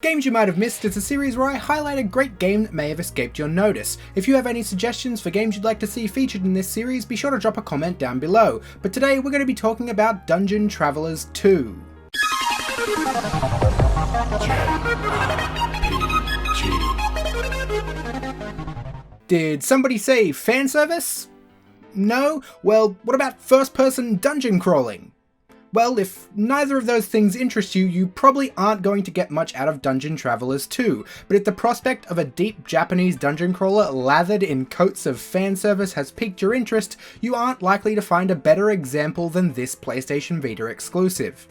Games You Might Have Missed is a series where I highlight a great game that may have escaped your notice. If you have any suggestions for games you'd like to see featured in this series, be sure to drop a comment down below. But today we're going to be talking about Dungeon Travelers 2. Did somebody say fan service? No? Well, what about first-person dungeon crawling? Well, if neither of those things interest you, you probably aren't going to get much out of Dungeon Travelers 2, but if the prospect of a deep Japanese dungeon crawler lathered in coats of fan service has piqued your interest, you aren't likely to find a better example than this PlayStation Vita exclusive.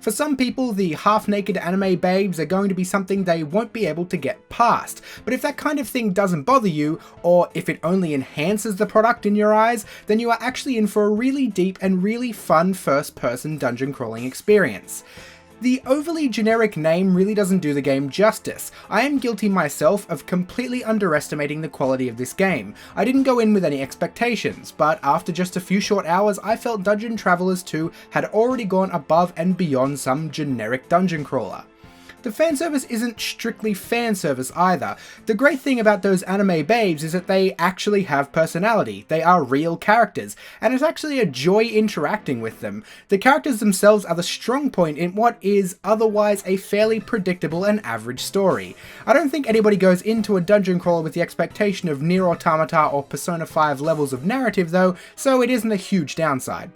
For some people, the half-naked anime babes are going to be something they won't be able to get past, but if that kind of thing doesn't bother you, or if it only enhances the product in your eyes, then you are actually in for a really deep and really fun first-person dungeon crawling experience. The overly generic name really doesn't do the game justice. I am guilty myself of completely underestimating the quality of this game. I didn't go in with any expectations, but after just a few short hours I felt Dungeon Travelers 2 had already gone above and beyond some generic dungeon crawler. The fanservice isn't strictly fanservice either. The great thing about those anime babes is that they actually have personality. They are real characters, and it's actually a joy interacting with them. The characters themselves are the strong point in what is otherwise a fairly predictable and average story. I don't think anybody goes into a dungeon crawler with the expectation of Nier Automata or Persona 5 levels of narrative though, so it isn't a huge downside.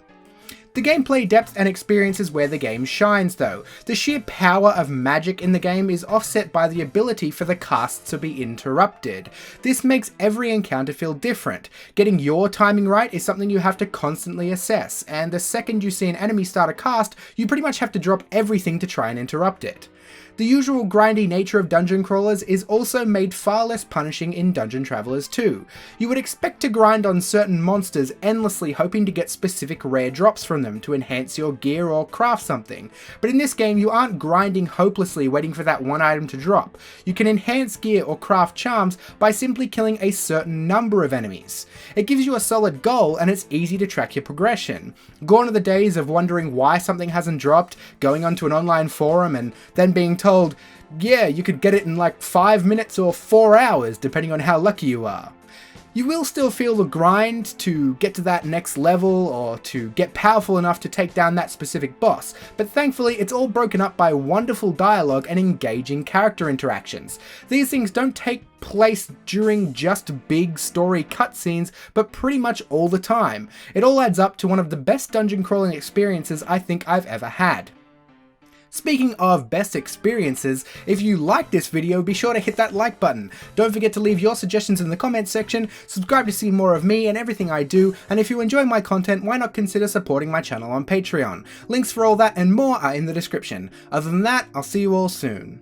The gameplay depth and experience is where the game shines though. The sheer power of magic in the game is offset by the ability for the cast to be interrupted. This makes every encounter feel different. Getting your timing right is something you have to constantly assess, and the second you see an enemy start a cast, you pretty much have to drop everything to try and interrupt it. The usual grindy nature of dungeon crawlers is also made far less punishing in Dungeon Travelers 2. You would expect to grind on certain monsters endlessly hoping to get specific rare drops from them to enhance your gear or craft something, but in this game you aren't grinding hopelessly waiting for that one item to drop. You can enhance gear or craft charms by simply killing a certain number of enemies. It gives you a solid goal and it's easy to track your progression. Gone are the days of wondering why something hasn't dropped, going onto an online forum and then being told, yeah, you could get it in like 5 minutes or 4 hours, depending on how lucky you are. You will still feel the grind to get to that next level or to get powerful enough to take down that specific boss, but thankfully it's all broken up by wonderful dialogue and engaging character interactions. These things don't take place during just big story cutscenes, but pretty much all the time. It all adds up to one of the best dungeon crawling experiences I think I've ever had. Speaking of best experiences, if you like this video, be sure to hit that like button. Don't forget to leave your suggestions in the comments section, subscribe to see more of me and everything I do, and if you enjoy my content, why not consider supporting my channel on Patreon. Links for all that and more are in the description. Other than that, I'll see you all soon.